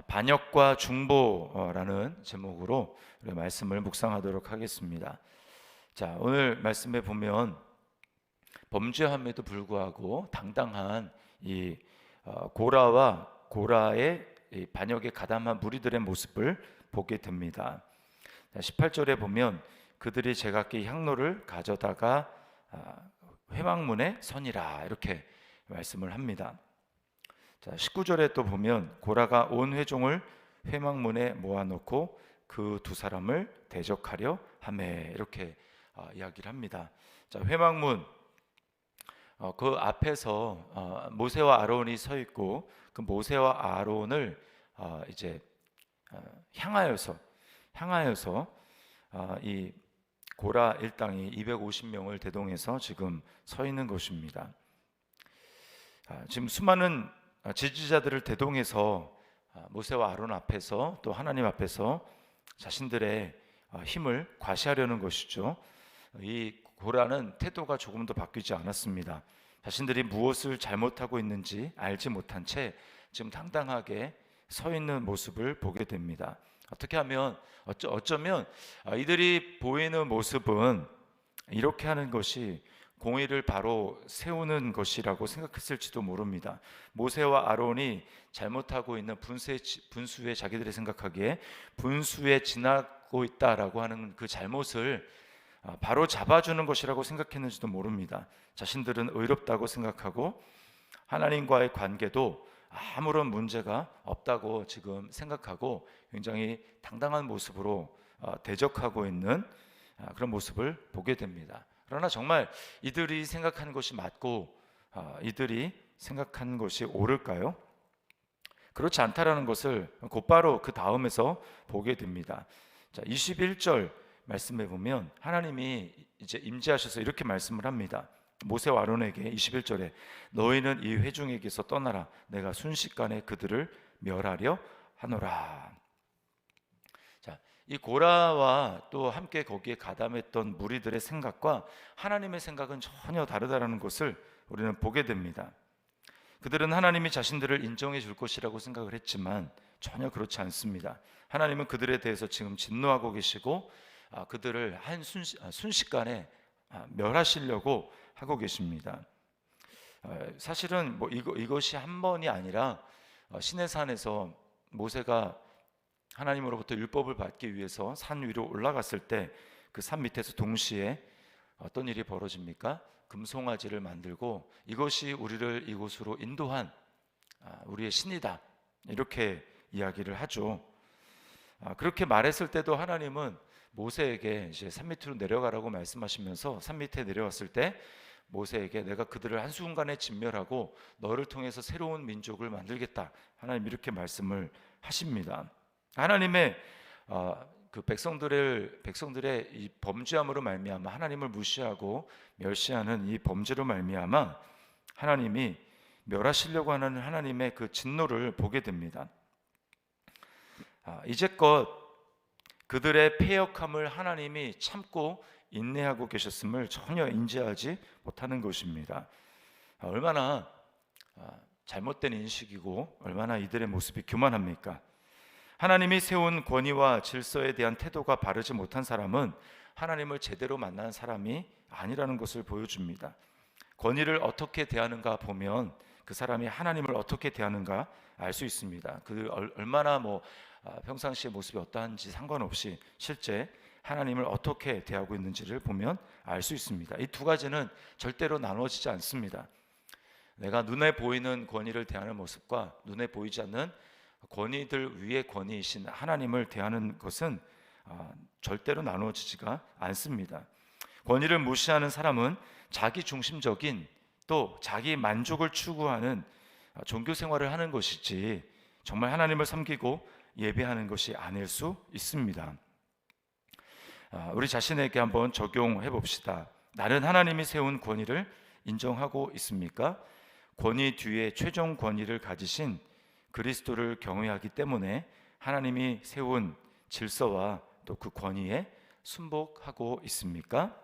반역과 중보라는 제목으로 우리 말씀을 묵상하도록 하겠습니다. 자, 오늘 말씀에 보면 범죄함에도 불구하고 당당한 이 고라와 고라의 이 반역에 가담한 무리들의 모습을 보게 됩니다. 18절에 보면 그들이 제각기 향로를 가져다가 회막문에 서니라 이렇게 말씀을 합니다. 자, 19절에 또 보면 고라가 온 회중을 회막문에 모아놓고 그 두 사람을 대적하려 하매 이렇게 이야기를 합니다. 자, 회막문 그 앞에서 모세와 아론이 서 있고 그 모세와 아론을 이제 향하여서 이 고라 일당이 250명을 대동해서 지금 서 있는 것입니다. 지금 수많은 지지자들을 대동해서 모세와 아론 앞에서 또 하나님 앞에서 자신들의 힘을 과시하려는 것이죠. 이 고라는 태도가 조금도 바뀌지 않았습니다. 자신들이 무엇을 잘못하고 있는지 알지 못한 채 지금 당당하게 서 있는 모습을 보게 됩니다. 어떻게 하면 어쩌면 이들이 보이는 모습은 이렇게 하는 것이 공의를 바로 세우는 것이라고 생각했을지도 모릅니다. 모세와 아론이 잘못하고 있는 분수에 자기들이 생각하기에 분수에 지나고 있다라고 하는 그 잘못을 바로 잡아주는 것이라고 생각했는지도 모릅니다. 자신들은 의롭다고 생각하고 하나님과의 관계도 아무런 문제가 없다고 지금 생각하고 굉장히 당당한 모습으로 대적하고 있는 그런 모습을 보게 됩니다. 그러나 정말 이들이 생각하는 것이 맞고 이들이 생각하는 것이 옳을까요? 그렇지 않다라는 것을 곧바로 그 다음에서 보게 됩니다. 자, 21절 말씀해 보면 하나님이 이제 임재하셔서 이렇게 말씀을 합니다. 모세와 아론에게 21절에 너희는 이 회중에게서 떠나라 내가 순식간에 그들을 멸하려 하노라. 자, 이 고라와 또 함께 거기에 가담했던 무리들의 생각과 하나님의 생각은 전혀 다르다는 것을 우리는 보게 됩니다. 그들은 하나님이 자신들을 인정해 줄 것이라고 생각을 했지만 전혀 그렇지 않습니다. 하나님은 그들에 대해서 지금 진노하고 계시고 그들을 순식간에 멸하시려고 하고 계십니다. 사실은 이것이 한 번이 아니라 시내산에서 모세가 하나님으로부터 율법을 받기 위해서 산 위로 올라갔을 때 그 산 밑에서 동시에 어떤 일이 벌어집니까? 금송아지를 만들고 이것이 우리를 이곳으로 인도한 우리의 신이다 이렇게 이야기를 하죠. 그렇게 말했을 때도 하나님은 모세에게 이제 산 밑으로 내려가라고 말씀하시면서 산 밑에 내려왔을 때 모세에게 내가 그들을 한순간에 진멸하고 너를 통해서 새로운 민족을 만들겠다 하나님 이렇게 말씀을 하십니다. 하나님의 그 백성들의 이 범죄함으로 말미암아 하나님을 무시하고 멸시하는 이 범죄로 말미암아 하나님이 멸하시려고 하는 하나님의 그 진노를 보게 됩니다. 이제껏 그들의 패역함을 하나님이 참고 인내하고 계셨음을 전혀 인지하지 못하는 것입니다. 얼마나 잘못된 인식이고 얼마나 이들의 모습이 교만합니까? 하나님이 세운 권위와 질서에 대한 태도가 바르지 못한 사람은 하나님을 제대로 만난 사람이 아니라는 것을 보여줍니다. 권위를 어떻게 대하는가 보면 그 사람이 하나님을 어떻게 대하는가 알 수 있습니다. 그 얼마나 평상시의 모습이 어떠한지 상관없이 실제 하나님을 어떻게 대하고 있는지를 보면 알 수 있습니다. 이 두 가지는 절대로 나누어지지 않습니다. 내가 눈에 보이는 권위를 대하는 모습과 눈에 보이지 않는 권위들 위에 권위이신 하나님을 대하는 것은 절대로 나누어지지가 않습니다. 권위를 무시하는 사람은 자기 중심적인 또 자기 만족을 추구하는 종교 생활을 하는 것이지 정말 하나님을 섬기고 예배하는 것이 아닐 수 있습니다. 우리 자신에게 한번 적용해 봅시다. 나는 하나님이 세운 권위를 인정하고 있습니까? 권위 뒤에 최종 권위를 가지신 그리스도를 경외하기 때문에 하나님이 세운 질서와 또 그 권위에 순복하고 있습니까?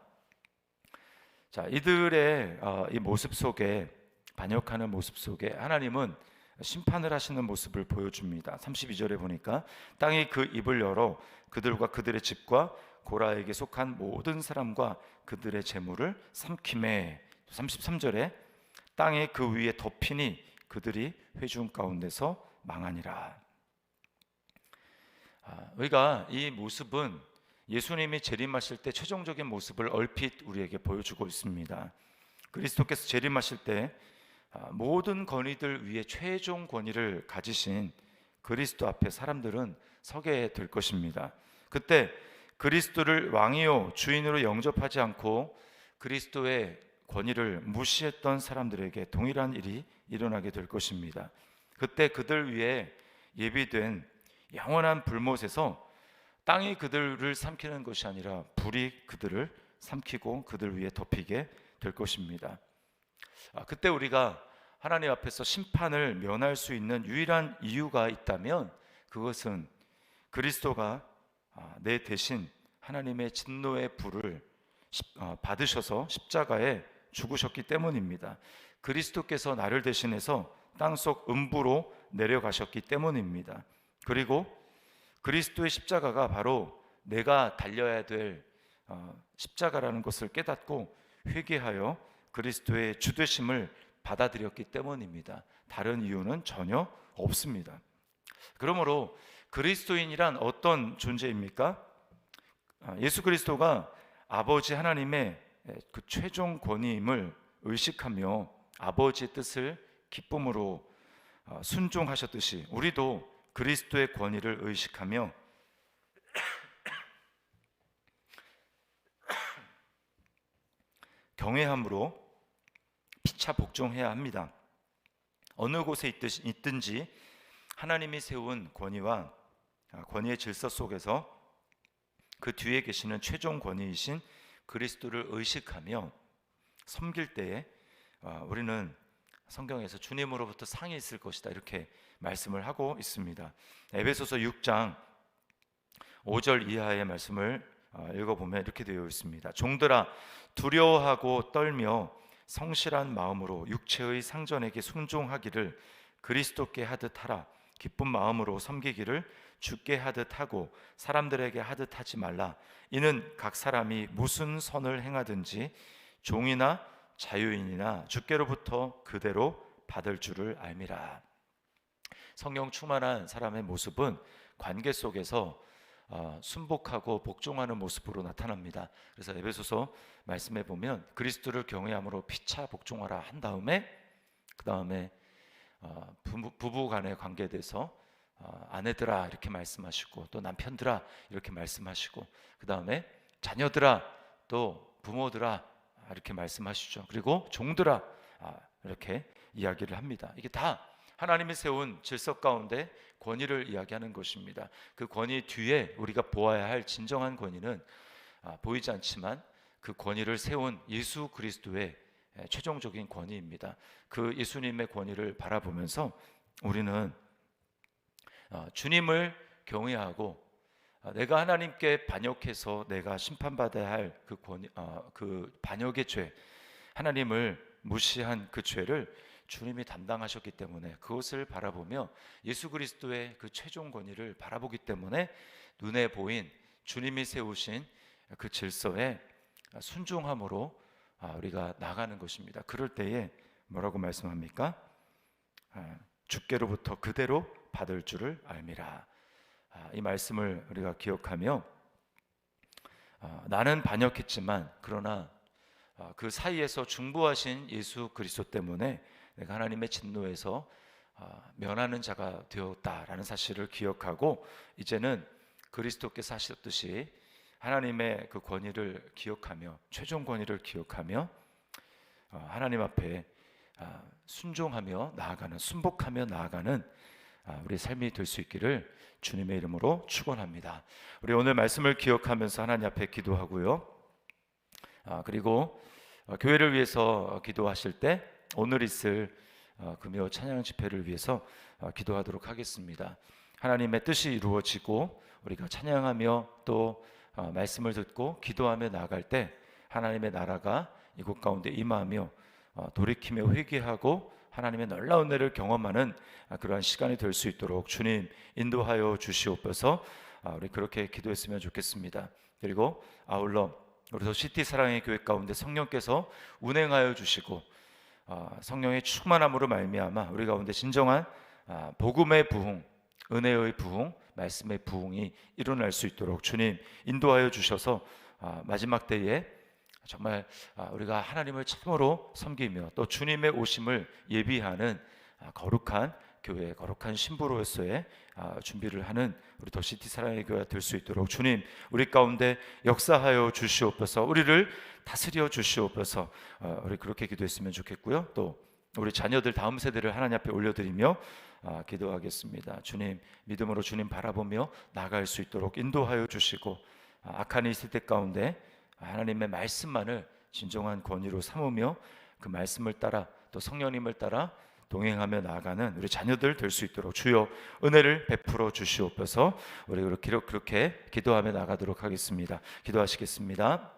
자, 이들의 이 모습 속에 반역하는 모습 속에 하나님은 심판을 하시는 모습을 보여줍니다. 32절에 보니까 땅이 그 입을 열어 그들과 그들의 집과 고라에게 속한 모든 사람과 그들의 재물을 삼키매. 33절에 땅에 그 위에 덮이니 그들이 회중 가운데서 망하니라. 우리가 이 모습은 예수님이 재림하실 때 최종적인 모습을 얼핏 우리에게 보여주고 있습니다. 그리스도께서 재림하실 때 모든 권위들 위에 최종 권위를 가지신 그리스도 앞에 사람들은 서게 될 것입니다. 그때 그리스도를 왕이요 주인으로 영접하지 않고 그리스도의 권위를 무시했던 사람들에게 동일한 일이 일어나게 될 것입니다. 그때 그들 위에 예비된 영원한 불못에서 땅이 그들을 삼키는 것이 아니라 불이 그들을 삼키고 그들 위에 덮이게 될 것입니다. 그때 우리가 하나님 앞에서 심판을 면할 수 있는 유일한 이유가 있다면 그것은 그리스도가 내 대신 하나님의 진노의 불을 받으셔서 십자가에 죽으셨기 때문입니다. 그리스도께서 나를 대신해서 땅속 음부로 내려가셨기 때문입니다. 그리고 그리스도의 십자가가 바로 내가 달려야 될 십자가라는 것을 깨닫고 회개하여 그리스도의 주되심을 받아들였기 때문입니다. 다른 이유는 전혀 없습니다. 그러므로 그리스도인이란 어떤 존재입니까? 예수 그리스도가 아버지 하나님의 그 최종 권위임을 의식하며 아버지의 뜻을 기쁨으로 순종하셨듯이 우리도 그리스도의 권위를 의식하며 경외함으로 피차 복종해야 합니다. 어느 곳에 있든지 하나님이 세운 권위와 권위의 질서 속에서 그 뒤에 계시는 최종 권위이신 그리스도를 의식하며 섬길 때에 우리는 성경에서 주님으로부터 상이 있을 것이다 이렇게 말씀을 하고 있습니다. 에베소서 6장 5절 이하의 말씀을 읽어보면 이렇게 되어 있습니다. 종들아 두려워하고 떨며 성실한 마음으로 육체의 상전에게 순종하기를 그리스도께 하듯 하라. 기쁜 마음으로 섬기기를 주께 하듯 하고 사람들에게 하듯 하지 말라. 이는 각 사람이 무슨 선을 행하든지 종이나 자유인이나 주께로부터 그대로 받을 줄을 알미라. 성령 충만한 사람의 모습은 관계 속에서 순복하고 복종하는 모습으로 나타납니다. 그래서 에베소서 말씀해 보면 그리스도를 경외함으로 피차 복종하라 한 다음에 그 다음에 부부 간의 관계에 대해서 아내들아 이렇게 말씀하시고 또 남편들아 이렇게 말씀하시고 그 다음에 자녀들아 또 부모들아 이렇게 말씀하시죠. 그리고 종들아 이렇게 이야기를 합니다. 이게 다 하나님이 세운 질서 가운데 권위를 이야기하는 것입니다. 그 권위 뒤에 우리가 보아야 할 진정한 권위는 보이지 않지만 그 권위를 세운 예수 그리스도의 최종적인 권위입니다. 그 예수님의 권위를 바라보면서 우리는 주님을 경외하고 내가 하나님께 반역해서 내가 심판받아야 할 그 권위, 그 반역의 죄, 하나님을 무시한 그 죄를 주님이 담당하셨기 때문에 그것을 바라보며 예수 그리스도의 그 최종 권위를 바라보기 때문에 눈에 보인 주님이 세우신 그 질서에 순종함으로 우리가 나가는 것입니다. 그럴 때에 뭐라고 말씀합니까? 주께로부터 그대로 받을 줄을 알미라. 이 말씀을 우리가 기억하며 나는 반역했지만 그러나 그 사이에서 중보하신 예수 그리스도 때문에 내가 하나님의 진노에서 면하는 자가 되었다라는 사실을 기억하고 이제는 그리스도께서 하셨듯이 하나님의 그 권위를 기억하며 최종 권위를 기억하며 하나님 앞에 순종하며 나아가는 순복하며 나아가는 우리 삶이 될 수 있기를 주님의 이름으로 축원합니다. 우리 오늘 말씀을 기억하면서 하나님 앞에 기도하고요. 그리고 교회를 위해서 기도하실 때 오늘 있을 금요 찬양 집회를 위해서 기도하도록 하겠습니다. 하나님의 뜻이 이루어지고 우리가 찬양하며 또 말씀을 듣고 기도하며 나아갈 때 하나님의 나라가 이곳 가운데 임하며 돌이키며 회개하고 하나님의 놀라운 은혜를 경험하는 그러한 시간이 될 수 있도록 주님 인도하여 주시옵소서. 우리 그렇게 기도했으면 좋겠습니다. 그리고 아울러 우리 더 시티 사랑의 교회 가운데 성령께서 운행하여 주시고 성령의 충만함으로 말미암아 우리 가운데 진정한 복음의 부흥, 은혜의 부흥, 말씀의 부흥이 일어날 수 있도록 주님 인도하여 주셔서 마지막 때에 정말 우리가 하나님을 참으로 섬기며 또 주님의 오심을 예비하는 거룩한 교회, 거룩한 신부로서의 준비를 하는 우리 더 시티 사랑의 교회가 될 수 있도록 주님 우리 가운데 역사하여 주시옵소서. 우리를 다스려 주시옵소서. 우리 그렇게 기도했으면 좋겠고요. 또 우리 자녀들 다음 세대를 하나님 앞에 올려드리며 기도하겠습니다. 주님 믿음으로 주님 바라보며 나아갈 수 있도록 인도하여 주시고 악한 이 세대 가운데 하나님의 말씀만을 진정한 권위로 삼으며 그 말씀을 따라 또 성령님을 따라 동행하며 나아가는 우리 자녀들 될 수 있도록 주여 은혜를 베풀어 주시옵소서. 우리 그렇게 기도하며 나가도록 하겠습니다. 기도하시겠습니다.